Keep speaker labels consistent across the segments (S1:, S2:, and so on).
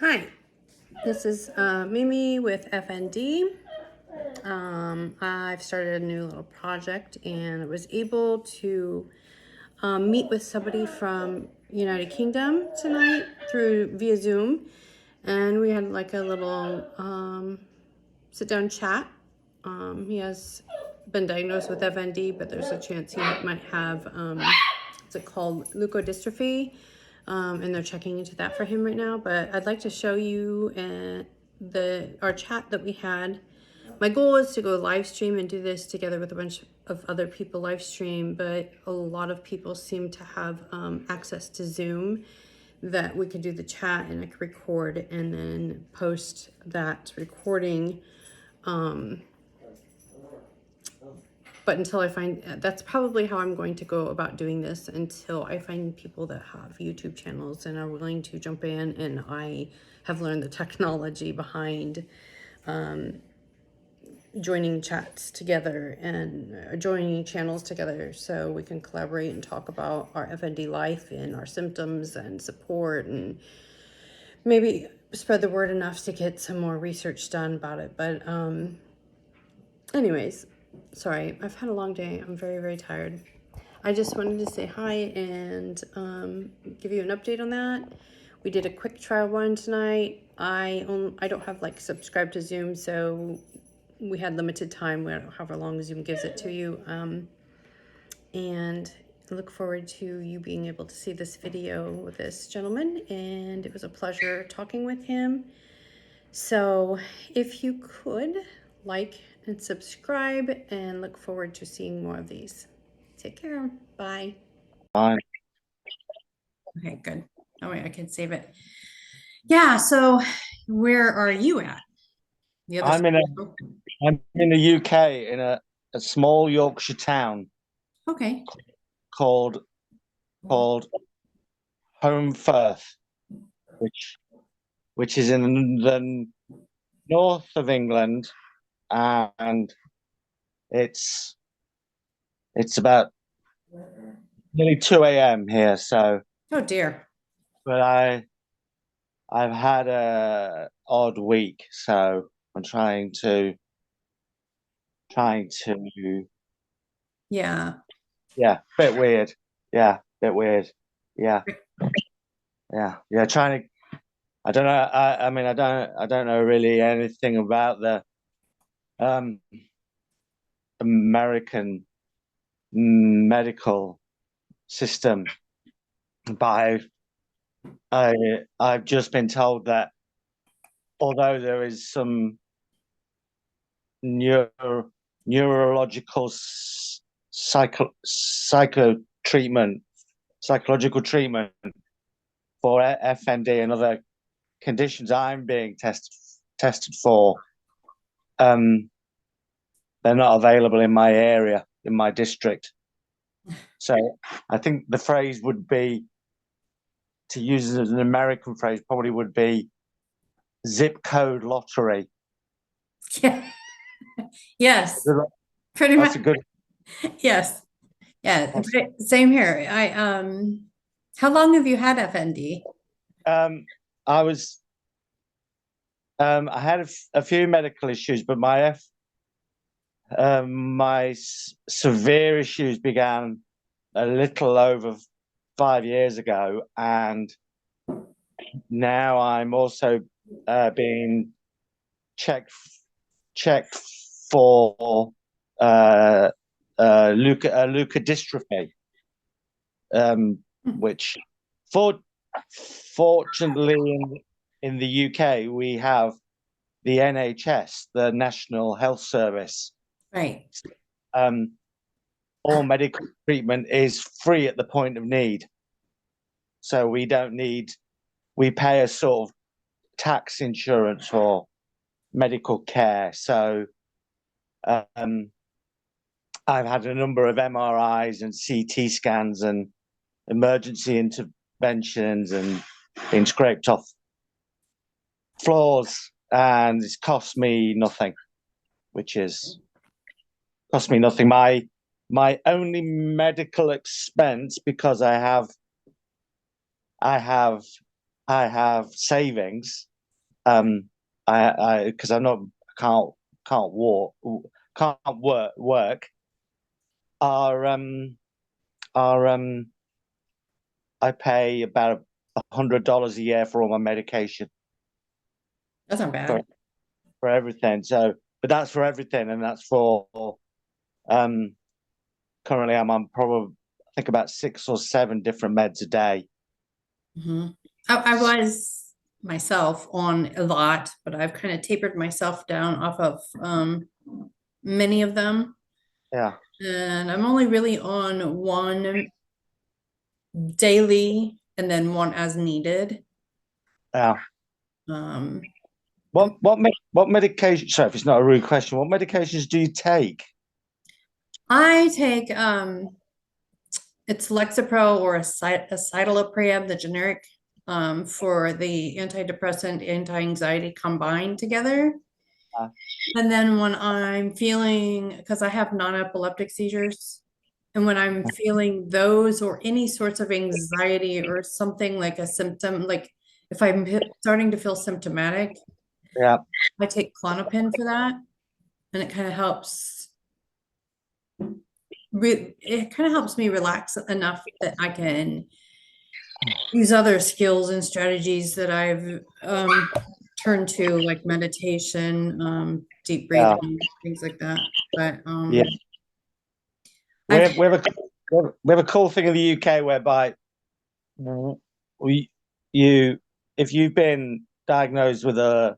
S1: Hi, this is Mimi with FND. I've started a new little project and I was able to meet with somebody from United Kingdom tonight through via Zoom, and we had like a little sit down chat. He has been diagnosed with FND, but there's a chance he might have what's it called, leukodystrophy. And they're checking into that for him right now. But I'd like to show you our chat that we had. My goal is to go live stream and do this together with a bunch of other people live stream, but a lot of people seem to have access to Zoom, that we could do the chat and I could record and then post that recording. But until I find, that's probably how I'm going to go about doing this, until I find people that have YouTube channels and are willing to jump in, and I have learned the technology behind joining chats together and joining channels together so we can collaborate and talk about our FND life and our symptoms and support, and maybe spread the word enough to get some more research done about it. But anyways, sorry, I've had a long day. I'm very, very tired. I just wanted to say hi and give you an update on that. We did a quick trial run tonight. I don't have like subscribed to Zoom, so we had limited time, however long Zoom gives it to you. And I look forward to you being able to see this video with this gentleman, and it was a pleasure talking with him. So if you could like and subscribe, and look forward to seeing more of these. Take care. Bye.
S2: Bye.
S1: Okay, good. Oh wait, I can save it. Yeah, so where are you at?
S2: I'm in the UK in a small Yorkshire town
S1: Okay.
S2: called Home Firth, which is in the north of England, and it's about nearly 2 a.m. here. So,
S1: Oh dear.
S2: but I've had a odd week, so I'm trying to
S1: Yeah.
S2: bit weird. Yeah, bit weird. Yeah. Trying to. I don't know. I mean, I don't know really anything about the um, American medical system, but I've just been told that although there is some neurological psychological treatment for FND and other conditions I'm being tested for, they're not available in my area, in my district. So I think the phrase would be, to use it as an American phrase, probably would be zip code lottery.
S1: Yeah. Yes. Pretty
S2: That's
S1: much.
S2: a good.
S1: Yes. Yeah. Same here. How long have you had FND?
S2: I was I had a few medical issues, but my severe issues began a little over 5 years ago, and now I'm also being checked for leukodystrophy, which fortunately in the UK we have the NHS, the National Health Service.
S1: Right.
S2: All medical treatment is free at the point of need. So we pay a sort of tax insurance for medical care. So I've had a number of MRIs and CT scans and emergency interventions and been scraped off floors, and it's cost me nothing, cost me nothing. My only medical expense, because I have savings, I because I'm not can't walk can't work are are I pay about $100 a year for all my medication
S1: That's not
S2: for
S1: bad.
S2: everything. So, but that's for everything, and that's for um. Currently, I'm on probably I think about 6 or 7 different meds a day.
S1: Hmm. I was myself on a lot, but I've kind of tapered myself down off of many of them.
S2: Yeah,
S1: And I'm only really on one daily and then one as needed.
S2: yeah.
S1: Um,
S2: What medication? Sorry, if it's not a rude question, what medications do you take?
S1: I take it's Lexapro or a the generic, for the antidepressant, anti-anxiety combined together.
S2: Uh,
S1: And then when I'm feeling, because I have non-epileptic seizures, and when I'm feeling those or any sorts of anxiety or something like a symptom, like if I'm starting to feel symptomatic,
S2: yeah,
S1: I take Klonopin for that, and it kind of helps. It kind of helps me relax enough that I can use other skills and strategies that I've turned to, like meditation, deep
S2: yeah,
S1: breathing, things like that. But
S2: yeah. We
S1: I've
S2: have, we have a we have a cool thing in the UK whereby we you if you've been diagnosed with a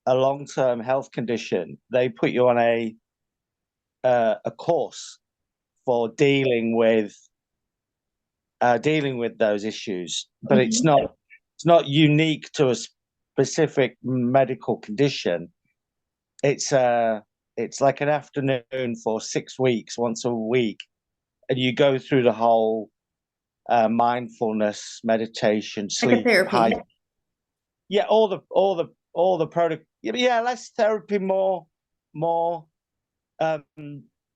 S2: long-term health condition, they put you on a course for dealing with those issues, but
S1: Mhm.
S2: it's not unique to a specific medical condition. It's it's like an afternoon for 6 weeks, once a week, and you go through the whole mindfulness, meditation,
S1: Like a
S2: sleep, high,
S1: therapy.
S2: yeah, all the product, yeah, less therapy, more um,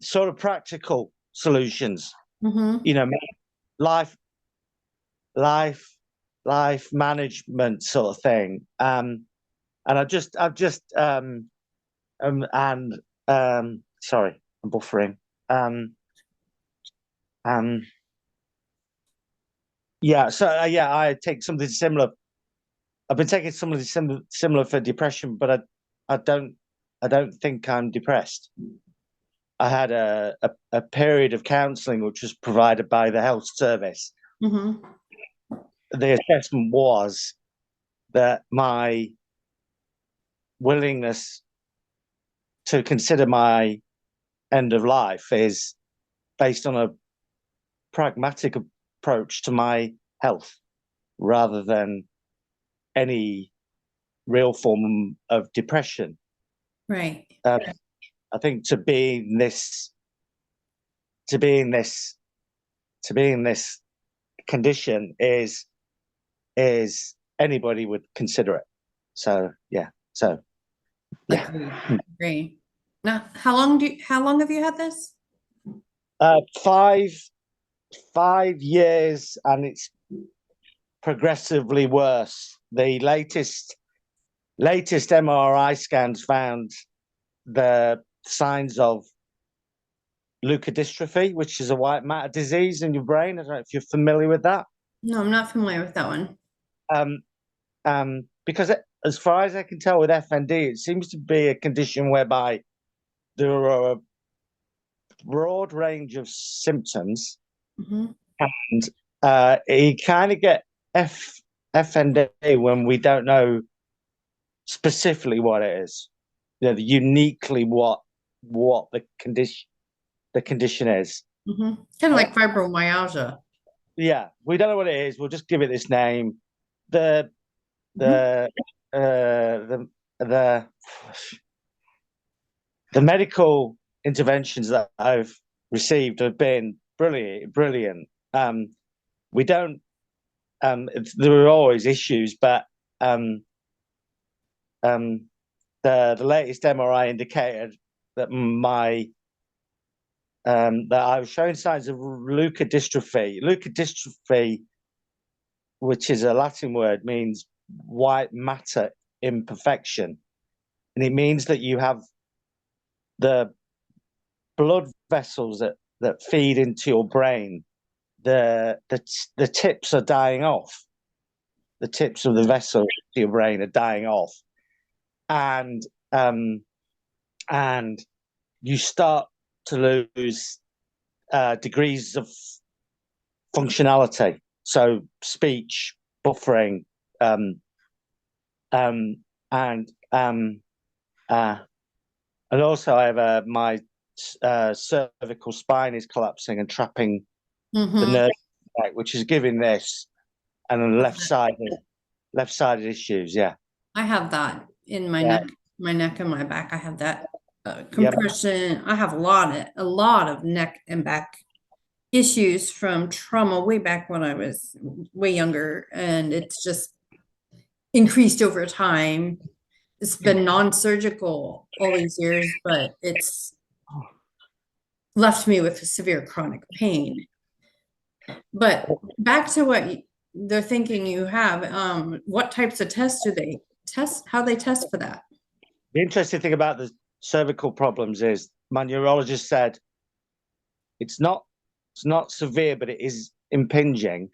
S2: sort of practical solutions.
S1: Hmm.
S2: You know, life life life management sort of thing. And I've just and sorry, I'm buffering. Um, um, yeah, so yeah, I take something similar. I've been taking something similar for depression, but I don't I don't think I'm depressed. I had a period of counselling which was provided by the health service.
S1: Hmm.
S2: The assessment was that my willingness to consider my end of life is based on a pragmatic approach to my health rather than any real form of depression.
S1: Right.
S2: Um, I think to be in this to be in this condition is anybody would consider it. So yeah. So yeah.
S1: Agreed. Agree. Now, how long have you had this?
S2: Uh, five 5 years, and it's progressively worse. The latest MRI scans found the signs of leukodystrophy, which is a white matter disease in your brain. I don't know if you're familiar with that.
S1: No, I'm not familiar with that one.
S2: Um, because as far as I can tell with FND, it seems to be a condition whereby there are a broad range of symptoms,
S1: Hmm.
S2: and you kind of get FND when we don't know specifically what it is, you know, uniquely what the condition is.
S1: Hmm. Kind of like fibromyalgia.
S2: Yeah, we don't know what it is. We'll just give it this name. The
S1: Hmm.
S2: the the the medical interventions that I've received have been brilliant. We don't. There are always issues, but um, um, the latest MRI indicated that that I was showing signs of leukodystrophy. Leukodystrophy, which is a Latin word, means white matter imperfection, and it means that you have the blood vessels that feed into your brain. The tips are dying off. The tips of the vessel to your brain are dying off, and you start to lose degrees of functionality. So speech, buffering, and also I have my cervical spine is collapsing and trapping the nerve, which is giving this and left-sided issues. Yeah,
S1: I have that in my
S2: Yeah.
S1: neck and my back. I have that
S2: Yeah.
S1: compression. I have a lot of neck and back issues from trauma way back when I was way younger, and it's just increased over time. It's been non-surgical all these years, but it's left me with severe chronic pain. But back to what they're thinking you have, what types of tests do they test? How they test for that?
S2: The interesting thing about the cervical problems is my neurologist said it's not severe, but it is impinging.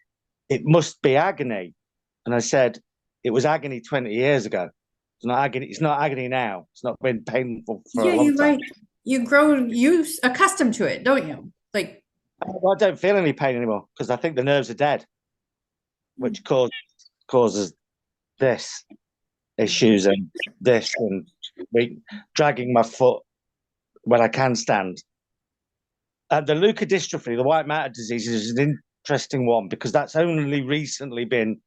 S2: It must be agony. And I said, it was agony 20 years ago. It's not agony. It's not agony now. It's not been painful for a long time.
S1: You grow accustomed to it, don't you? Like,
S2: Well, I don't feel any pain anymore because I think the nerves are dead, which causes this issues and this and dragging my foot when I can stand. The leukodystrophy, the white matter disease, is an interesting one because that's only recently been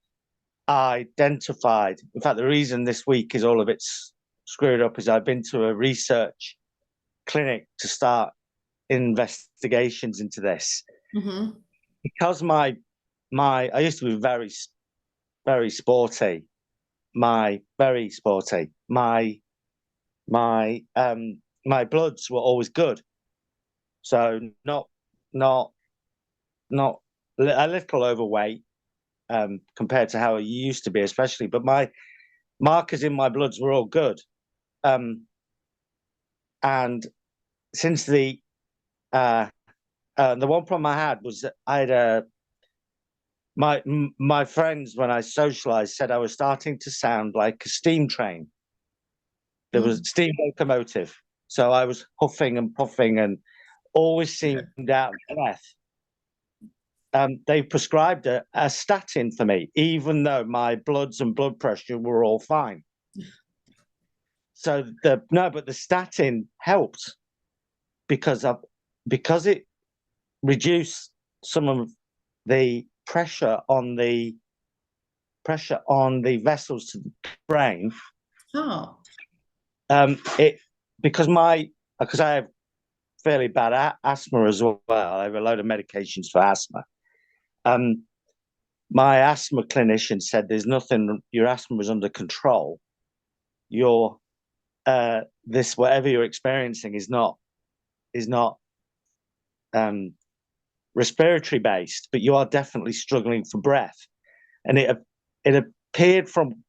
S2: identified. In fact, the reason this week is all a bit screwed up is I've been to a research clinic to start investigations into this. Because I used to be very sporty. My bloods were always good. So not a little overweight compared to how I used to be, especially. But my markers in my bloods were all good. And since the one problem I had was that I had my friends, when I socialized, said I was starting to sound like a steam train. There was steam locomotive. So I was huffing and puffing and always seemed out of breath. They prescribed a statin for me, even though my bloods and blood pressure were all fine. So but the statin helped because it reduced some of the pressure on the vessels to the brain.
S1: oh,
S2: Because I have fairly bad asthma as well. I have a load of medications for asthma. My asthma clinician said there's nothing. Your asthma is under control. Your whatever you're experiencing is not respiratory based, but you are definitely struggling for breath. And it appeared from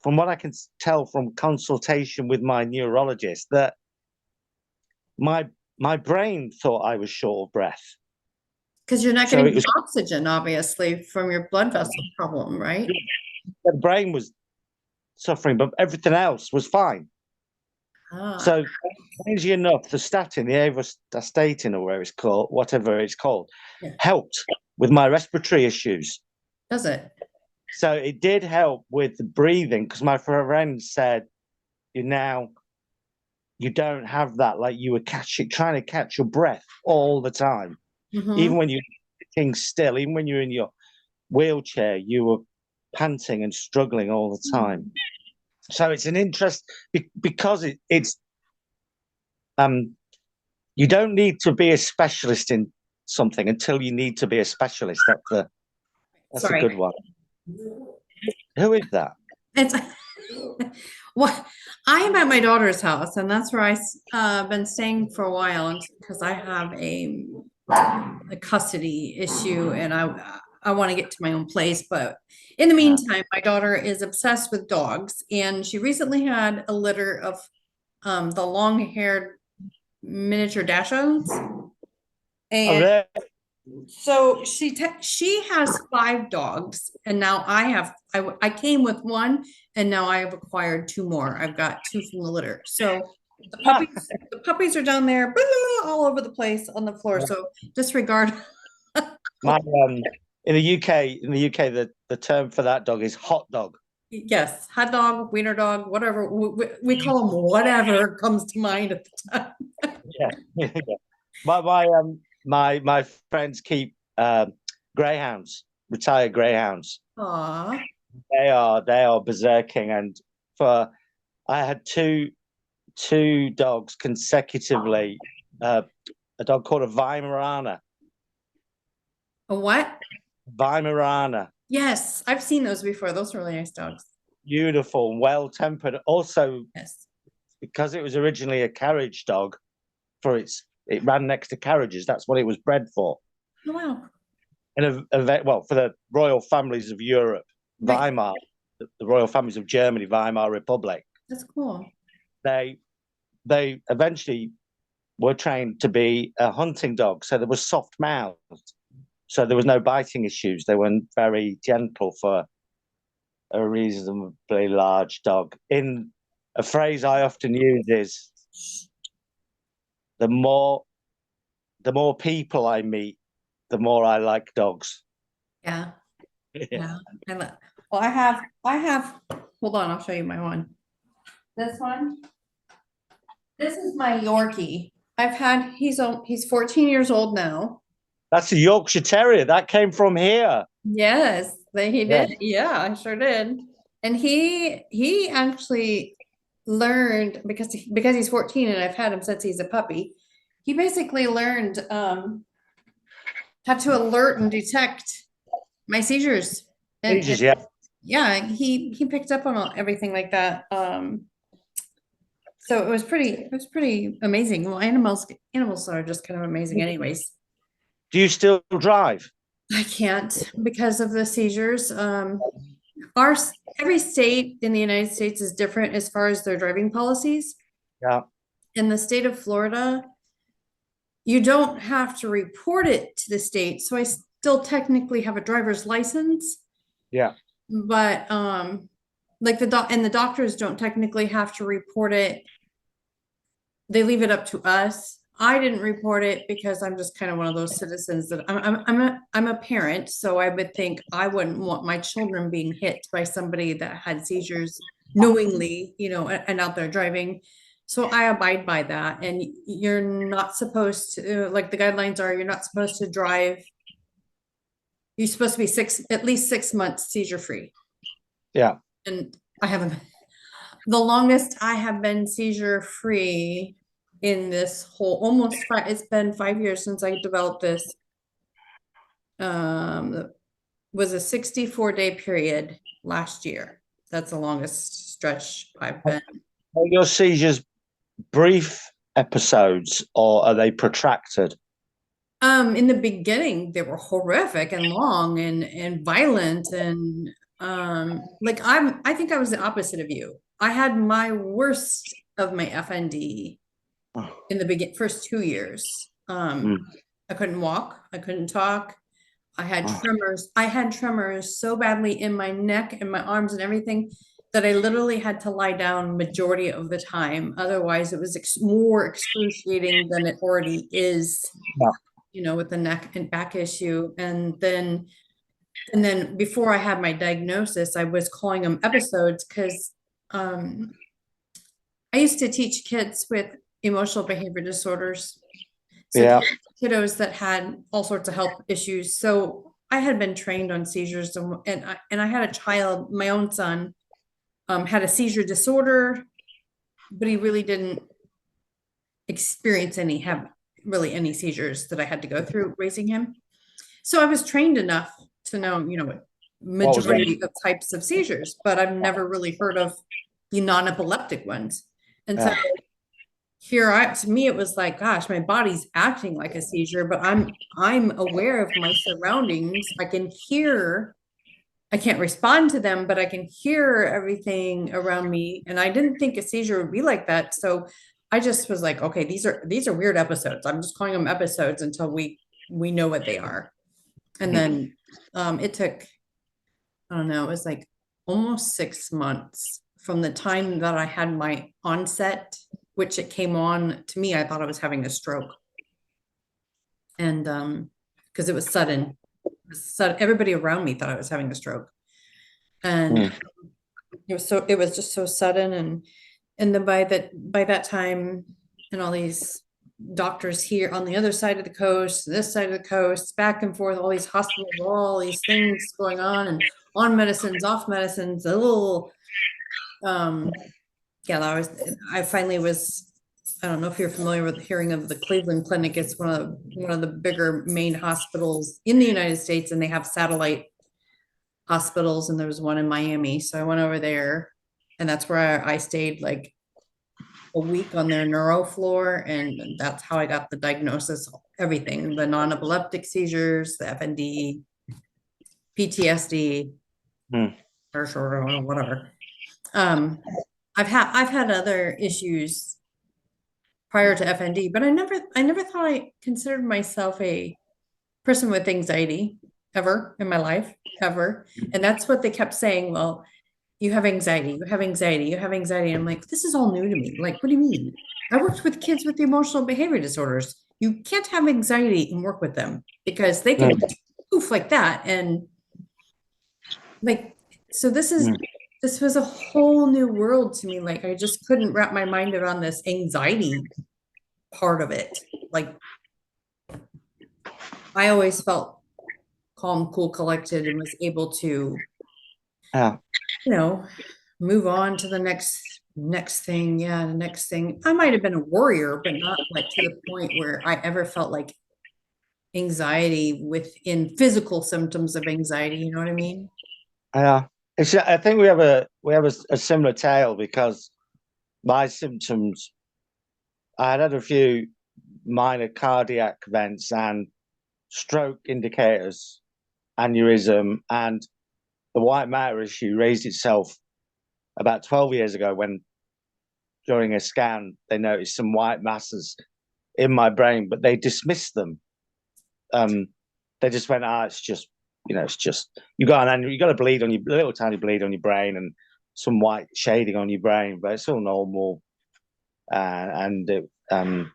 S2: what I can tell from consultation with my neurologist that my brain thought I was short of breath.
S1: Because you're not getting oxygen, obviously, from your blood vessel problem, right?
S2: The brain was suffering, but everything else was fine. So, strangely enough, the statin, the avorvastatin, or whatever it's called, helped with my respiratory issues.
S1: Does it?
S2: So it did help with the breathing because my friend said, you don't have that, like you were trying to catch your breath all the time. Even when you're sitting still, even when you're in your wheelchair, you were panting and struggling all the time. So it's an interest because it's you don't need to be a specialist in something until you need to be a specialist. That's a good one. Who is that?
S1: It's well, I am at my daughter's house, and that's where I've been staying for a while because I have a custody issue, and I want to get to my own place. But in the meantime, my daughter is obsessed with dogs, and she recently had a litter of the long-haired miniature dachshunds.
S2: Oh,
S1: And
S2: really?
S1: so she has 5 dogs, and now I came with one, and now I have acquired 2 more. I've got 2 from the litter. So the puppies are down there all over the place on the floor. So disregard.
S2: My in the UK, the term for that dog is hot dog.
S1: Yes, hot dog, wiener dog, whatever. We call them whatever comes to mind at the time.
S2: Yeah. Yeah. My friends keep greyhounds, retired greyhounds.
S1: Aw.
S2: They are berserking, and for I had two dogs consecutively. A dog called a Weimaraner.
S1: A what?
S2: Weimaraner,
S1: Yes, I've seen those before. Those are really nice dogs.
S2: beautiful, well-tempered. Also,
S1: Yes.
S2: because it was originally a carriage dog, it ran next to carriages. That's what it was bred for.
S1: Oh, wow.
S2: And well, for the royal families of Europe,
S1: Right.
S2: Weimar, the royal families of Germany, Weimar Republic,
S1: That's cool.
S2: they they eventually were trained to be a hunting dog. So they were soft mouthed. So there was no biting issues. They were very gentle for a reasonably large dog. In a phrase I often use is the more people I meet, the more I like dogs.
S1: Yeah.
S2: Yeah.
S1: Yeah. Well, I have, hold on, I'll show you my one. This one. This is my Yorkie. He's 14 years old now.
S2: That's a Yorkshire Terrier. That came from here.
S1: Yes, he
S2: Yeah.
S1: did. Yeah, I sure did. And he actually learned because he's 14 and I've had him since he's a puppy. He basically learned how to alert and detect my seizures. And
S2: Yeah.
S1: yeah, he picked up on everything like that. So it was pretty amazing. Well, animals are just kind of amazing anyways.
S2: Do you still drive?
S1: I can't because of the seizures. Our every state in the United States is different as far as their driving policies.
S2: Yeah.
S1: In the state of Florida, you don't have to report it to the state. So I still technically have a driver's license,
S2: Yeah.
S1: but like the doctors don't technically have to report it. They leave it up to us. I didn't report it because I'm just kind of one of those citizens that I'm a parent, so I would think I wouldn't want my children being hit by somebody that had seizures knowingly, and out there driving. So I abide by that. And you're not supposed to, like the guidelines are, you're not supposed to drive. You're supposed to be at least 6 months seizure free.
S2: Yeah.
S1: And I haven't. The longest I have been seizure free in this whole it's been 5 years since I developed this. Was a 64-day period last year. That's the longest stretch I've been.
S2: Are your seizures brief episodes or are they protracted?
S1: In the beginning, they were horrific and long and violent and I think I was the opposite of you. I had my worst of my FND in the first 2 years. I couldn't walk, I couldn't talk. I had tremors. I had tremors so badly in my neck and my arms and everything that I literally had to lie down majority of the time. Otherwise, it was more excruciating than it already is, with the neck and back issue. And then before I had my diagnosis, I was calling them episodes because I used to teach kids with emotional behavior disorders. So
S2: Yeah.
S1: kiddos that had all sorts of health issues. So I had been trained on seizures, and I had a child, my own son, had a seizure disorder, but he really didn't experience have really any seizures that I had to go through raising him. So I was trained enough to know, majority of types of seizures, but I've never really heard of the non-epileptic ones. And so to me it was like, gosh, my body's acting like a seizure, but I'm aware of my surroundings. I can hear, I can't respond to them, but I can hear everything around me. And I didn't think a seizure would be like that. So I just was like, okay, these are weird episodes. I'm just calling them episodes until we know what they are. And then it took, I don't know, it was like almost 6 months from the time that I had my onset, which it came on to me. I thought I was having a stroke. And because it was sudden. Everybody around me thought I was having a stroke. And
S2: Mm.
S1: it was just so sudden. And then by that time, and all these doctors here on the other side of the coast, this side of the coast, back and forth, all these hospitals, all these things going and on medicines, off medicines, a little yeah, I finally was, I don't know if you're familiar with hearing of the Cleveland Clinic. It's one of the bigger main hospitals in the United States, and they have satellite hospitals, and there was one in Miami. So I went over there, and that's where I stayed like a week on their neuro floor, and that's how I got the diagnosis, everything, the non-epileptic seizures, the FND, PTSD,
S2: Mm.
S1: or whatever. Um, I've had other issues prior to FND, but I never thought I considered myself a person with anxiety ever in my life, ever. And that's what they kept saying. Well, you have anxiety, you have anxiety, you have anxiety. And I'm like, this is all new to me. Like, what do you mean? I worked with kids with emotional behavior disorders. You can't have anxiety and work with them because they can
S2: Mm.
S1: poof like that. And like, so
S2: Mm.
S1: this was a whole new world to me. Like, I just couldn't wrap my mind around this anxiety part of it. Like, I always felt calm, cool, collected, and was able to,
S2: Yeah.
S1: you know, move on to the next thing. Yeah, the next thing. I might have been a warrior, but not like to the point where I ever felt like anxiety within physical symptoms of anxiety. You know what I mean?
S2: Yeah. I think we have a similar tale because my symptoms, I had a few minor cardiac events and stroke indicators, aneurysm, and the white matter issue raised itself about 12 years ago when during a scan they noticed some white masses in my brain, but they dismissed them. Um, they just went, it's just, it's just you got a bleed on your little tiny bleed on your brain and some white shading on your brain, but it's all normal. And it, and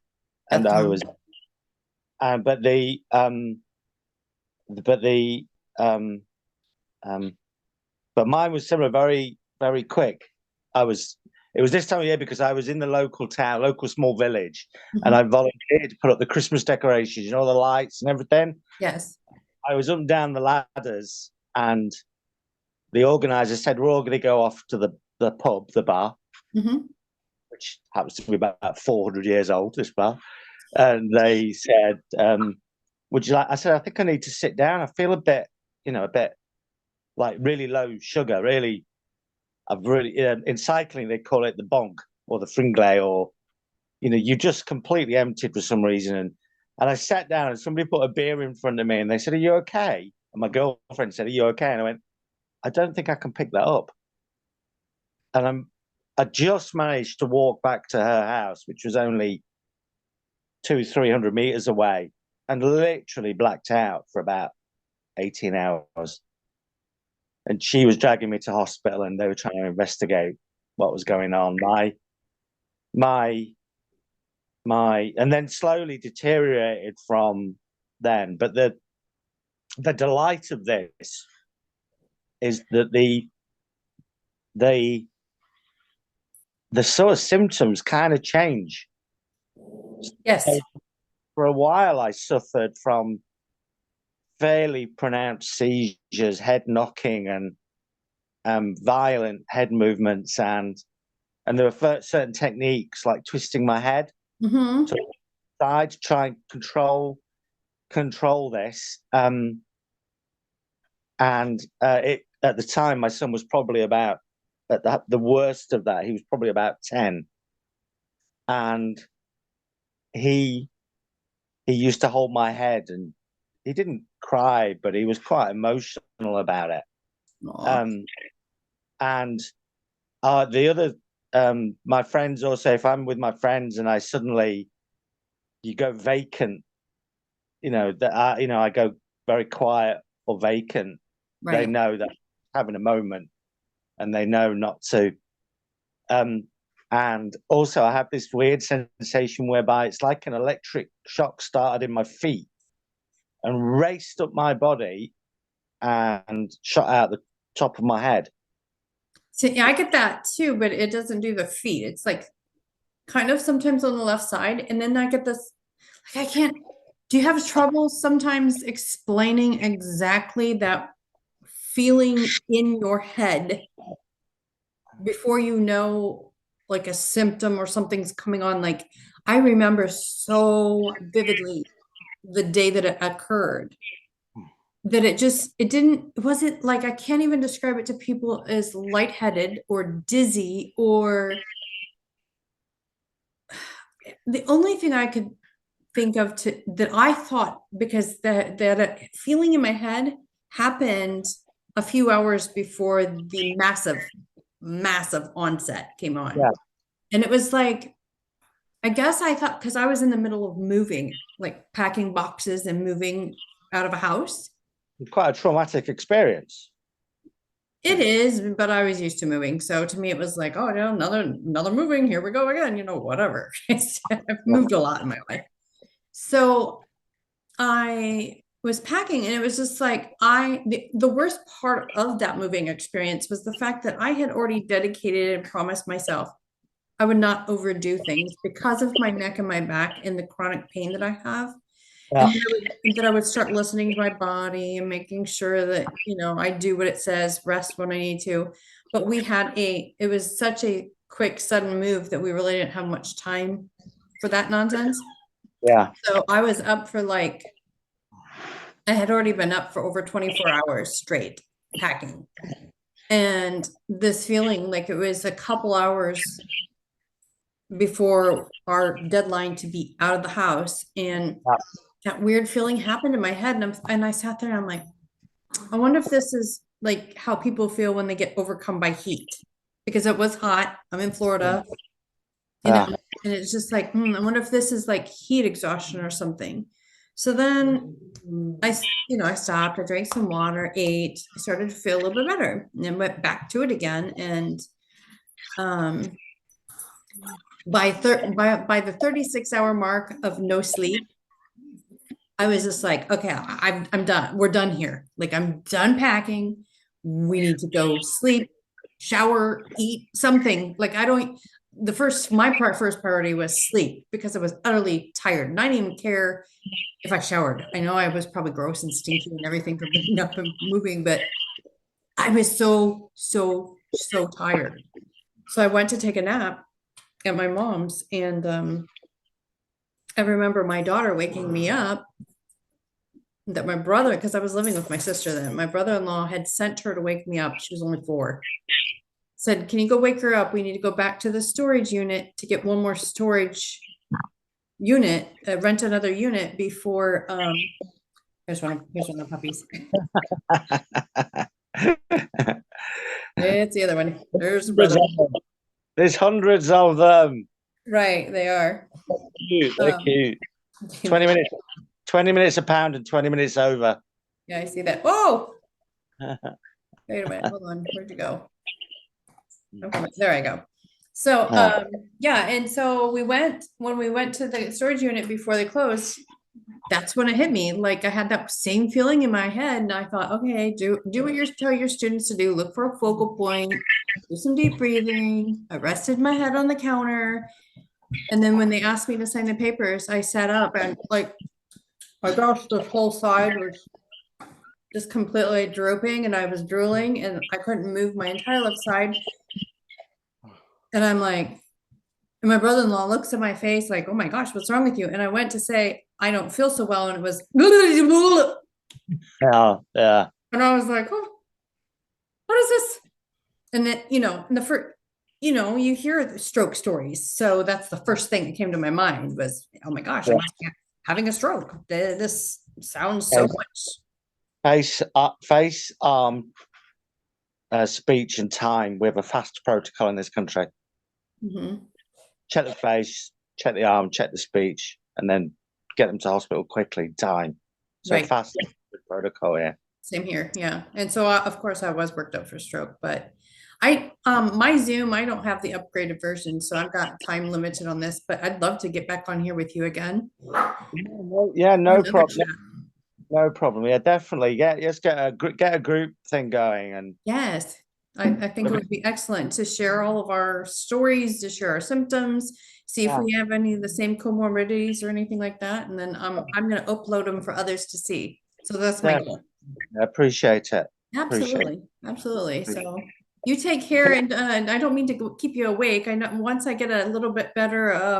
S1: That's
S2: I
S1: normal.
S2: was, but the um, um, but mine was similar, very very quick. I was. It was this time of year because I was in the local town, local small village, and
S1: Mhm.
S2: I volunteered to put up the Christmas decorations, the lights and everything.
S1: Yes.
S2: I was up and down the ladders, and the organizer said, "We're all going to go off to the pub, the bar,
S1: Hmm.
S2: which happens to be about 400 years old, this bar." And they said, "Would you like?" I said, "I think I need to sit down. I feel a bit like really low sugar. Really, I've really in cycling they call it the bonk or the fringle, or you just completely emptied for some reason." And I sat down, and somebody put a beer in front of me, and they said, "Are you okay?" And my girlfriend said, "Are you okay?" And I went, "I don't think I can pick that up." And I just managed to walk back to her house, which was only 300 meters away, and literally blacked out for about 18 hours. And she was dragging me to hospital, and they were trying to investigate what was going on. My and then slowly deteriorated from then. But the delight of this is that the the sort of symptoms kind of change.
S1: Yes.
S2: So for a while, I suffered from fairly pronounced seizures, head knocking, and violent head movements, and there were certain techniques like twisting my head
S1: Hmm.
S2: to the side to try and control this. And it at the time, my son was probably about at the worst of that. He was probably about 10, and he used to hold my head, and he didn't cry, but he was quite emotional about it.
S1: Aw.
S2: Um, and the other my friends also, if I'm with my friends and I suddenly you go vacant, I go very quiet or vacant, they
S1: Right.
S2: know that I'm having a moment, and they know not to. And also I have this weird sensation whereby it's like an electric shock started in my feet and raced up my body and shot out the top of my head.
S1: So yeah, I get that too, but it doesn't do the feet. It's like kind of sometimes on the left side, and then I get this like I can't. Do you have trouble sometimes explaining exactly that feeling in your head before you know like a symptom or something's coming on? Like I remember so vividly the day that it occurred that it wasn't like I can't even describe it to people as lightheaded or dizzy or the only thing I could think of to that I thought because that feeling in my head happened a few hours before the massive onset came on.
S2: Yeah,
S1: And it was like I guess I thought because I was in the middle of moving, like packing boxes and moving out of a house.
S2: quite a traumatic experience.
S1: It is, but I was used to moving. So to me, it was like, oh, yeah, another moving. Here we go again. Whatever. I've moved a lot in my life. So I was packing, and it was just like the worst part of that moving experience was the fact that I had already dedicated and promised myself I would not overdo things because of my neck and my back and the chronic pain that I have.
S2: Yeah,
S1: And that I would start listening to my body and making sure that, I do what it says, rest when I need to. But it was such a quick, sudden move that we really didn't have much time for that nonsense.
S2: yeah,
S1: So I was up for I had already been up for over 24 hours straight packing. And this feeling like it was a couple hours before our deadline to be out of the house. And
S2: yeah,
S1: that weird feeling happened in my head. And I sat there and I'm like, I wonder if this is like how people feel when they get overcome by heat. Because it was hot. I'm in Florida, you know,
S2: yeah.
S1: and it's just like, I wonder if this is like heat exhaustion or something. So then I stopped, I drank some water, ate, I started to feel a little bit better and then went back to it again. And um, by the 36-hour mark of no sleep, I was just like, okay, I'm done. We're done here. Like I'm done packing. We need to go sleep, shower, eat something. Like I don't first priority was sleep because I was utterly tired. And I didn't even care if I showered. I know I was probably gross and stinky and everything from getting up and moving, but I was so, so, so tired. So I went to take a nap at my mom's, and I remember my daughter waking me up that my brother, because I was living with my sister then, my brother-in-law had sent her to wake me up. She was only 4. Said, can you go wake her up? We need to go back to the storage unit to get one more storage unit, rent another unit before here's one of the puppies. It's the other one. There's the brother.
S2: There's hundreds of them.
S1: Right, they are.
S2: Cute, they're cute. 20 minutes, 20 minutes a pound and 20 minutes over.
S1: Yeah, I see that. Whoa! Wait a minute. Hold on. Where'd you go? Okay, there I go. So, yeah, and so when we went to the storage unit before they closed, that's when it hit me. Like I had that same feeling in my head, and I thought, okay, do what you tell your students to do. Look for a focal point, do some deep breathing. I rested my head on the counter, and then when they asked me to sign the papers, I sat up and like, my gosh, this whole side was just completely drooping, and I was drooling, and I couldn't move my entire left side. And I'm like, and my brother-in-law looks at my face like, oh my gosh, what's wrong with you? And I went to say, I don't feel so well. And it was,
S2: Yeah, yeah,
S1: and I was like, oh, what is this? And then, in the first, you hear the stroke stories. So that's the first thing that came to my mind was, oh my gosh, I must be having a stroke. This sounds so
S2: Yeah.
S1: much.
S2: Face, arm, speech, and time. We have a fast protocol in this country.
S1: Mhm.
S2: Check the face, check the arm, check the speech, and then get them to hospital quickly. Time. So
S1: Right.
S2: fast protocol. Yeah.
S1: Same here. Yeah. And so of course I was worked up for stroke, but my Zoom, I don't have the upgraded version, so I've got time limited on this, but I'd love to get back on here with you again.
S2: Yeah, no
S1: Another
S2: problem.
S1: chat.
S2: No problem. Yeah, definitely. Let's get a group thing going, and
S1: Yes. I think it would be excellent to share all of our stories, to share our symptoms, see if
S2: yeah,
S1: we have any of the same comorbidities or anything like that. And then I'm going to upload them for others to see. So that's my
S2: yeah,
S1: goal.
S2: I appreciate it. Appreciate
S1: Absolutely. Absolutely.
S2: it.
S1: So you take care, and I don't mean to keep you awake. I know once I get a little bit better, I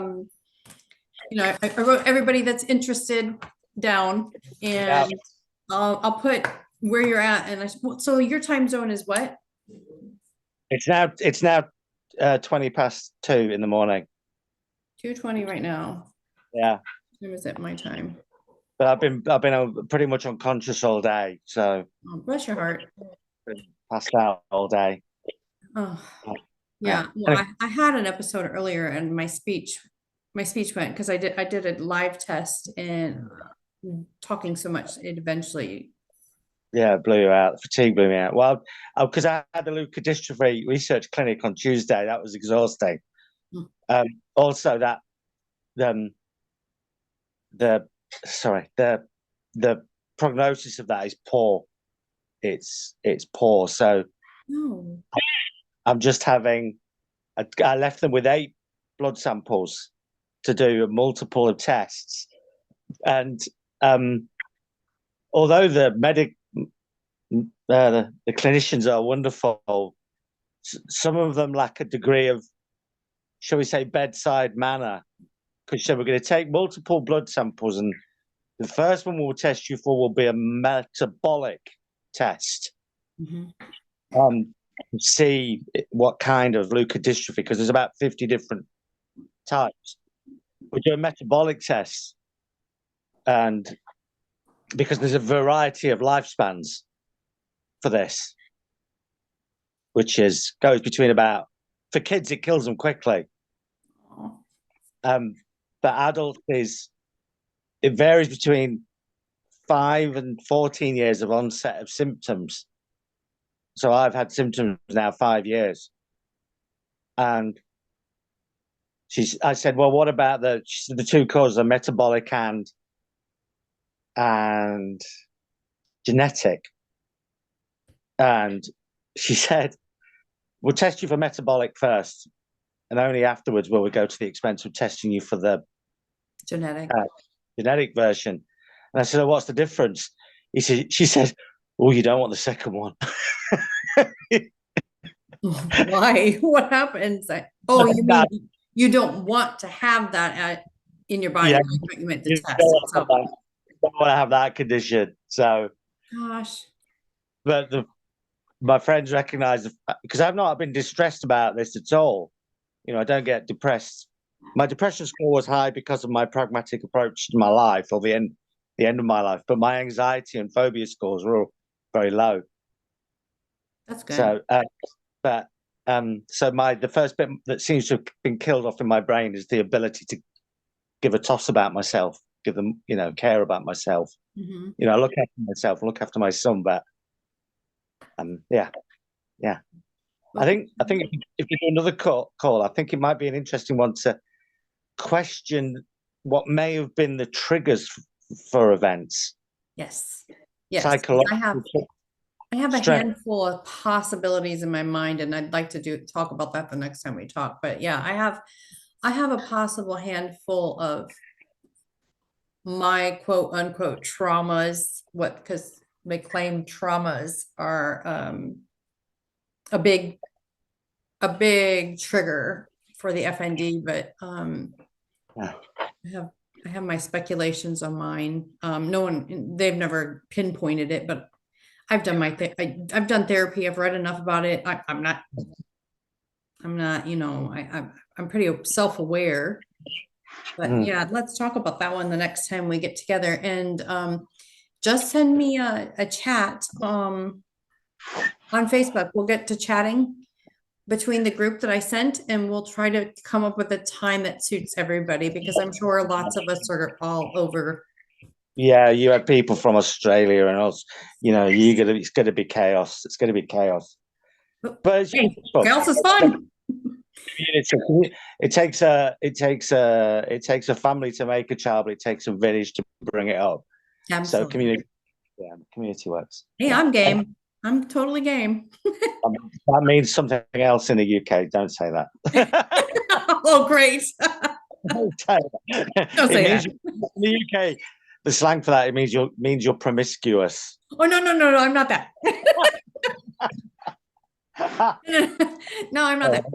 S1: wrote everybody that's interested down,
S2: Yeah,
S1: and I'll put where you're at. And so your time zone is what?
S2: it's now 20 past 2 in the morning.
S1: 2:20 right now.
S2: Yeah,
S1: What is it my time?
S2: but I've been pretty much unconscious all day, so
S1: Oh, bless your heart.
S2: been passed out all day.
S1: Oh,
S2: Yeah.
S1: yeah. Well,
S2: Anyway,
S1: I had an episode earlier, and my speech went because I did a live test, and talking so much it eventually.
S2: yeah, it blew you out. Fatigue blew me out. Well, because I had the leukodystrophy research clinic on Tuesday. That was exhausting.
S1: Mm.
S2: Also, that um, the sorry the prognosis of that is poor. It's poor. So
S1: No.
S2: I'm just having. I left them with 8 blood samples to do a multiple of tests, and um, although the clinicians are wonderful, some of them lack a degree of, shall we say, bedside manner. Because so we're going to take multiple blood samples, and the first one we'll test you for will be a metabolic test.
S1: Mhm.
S2: Um, See what kind of leukodystrophy, because there's about 50 different types. We do a metabolic test, and because there's a variety of lifespans for this, which is goes between about, for kids it kills them quickly.
S1: Oh,
S2: For adults it varies between 5 and 14 years of onset of symptoms. So I've had symptoms now 5 years. And I said, well, what about the two causes are metabolic and genetic. And she said, we'll test you for metabolic first. And only afterwards will we go to the expense of testing you for the
S1: genetic.
S2: genetic version. And I said, oh, what's the difference? She said, oh, you don't want the second one.
S1: Why? What happens? Oh, you mean you don't want to have that in your body?
S2: Yeah,
S1: I thought you meant the
S2: you
S1: test itself.
S2: don't want to have that condition. So,
S1: Gosh.
S2: but my friends recognize, because I've not been distressed about this at all. I don't get depressed. My depression score was high because of my pragmatic approach to my life, or the end of my life. But my anxiety and phobia scores were all very low.
S1: That's good.
S2: So, but so the first bit that seems to have been killed off in my brain is the ability to give a toss about myself, give them, care about myself.
S1: Mhm.
S2: Look after myself, look after my son. But yeah. I
S1: Well,
S2: think if we do another call, I think it might be an interesting one to question what may have been the triggers for events,
S1: yes. Yes. I have
S2: psychological
S1: I have a
S2: stress.
S1: handful of possibilities in my mind, and I'd like to talk about that the next time we talk. But yeah, I have a possible handful of my quote unquote traumas, because they claim traumas are a big a big trigger for the FND, but
S2: Yeah.
S1: I have I have my speculations on mine. They've never pinpointed it, but I've done my thing. I've done therapy. I've read enough about it. I'm not
S3: I'm not, I'm pretty self-aware. But yeah, let's talk about that one the next time we get together. And just send me a chat on Facebook. We'll get to chatting between the group that I sent, and we'll try to come up with a time that suits everybody, because I'm sure lots of us are all over.
S2: Yeah, you have people from Australia and us. It's gonna be chaos. It's gonna be chaos. But it's
S3: Hey,
S2: useful.
S3: chaos is fun.
S2: It takes a family to make a child, but it takes a village to bring it up. So
S3: Absolutely.
S2: community works.
S3: Hey, I'm game. I'm totally game.
S2: That means something else in the UK. Don't say that.
S3: Oh, great.
S2: Don't say that.
S3: Don't say that.
S2: In the UK, the slang for that, it means you're promiscuous.
S3: Oh, no, I'm not that. No, I'm not that.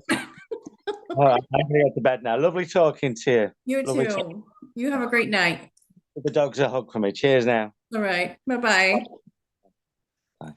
S2: All right, I'm gonna go to bed now. Lovely talking to you.
S3: You
S2: Lovely
S3: too. You have a great night.
S2: The dog's a hug for me. Cheers now.
S3: All right. Bye-bye.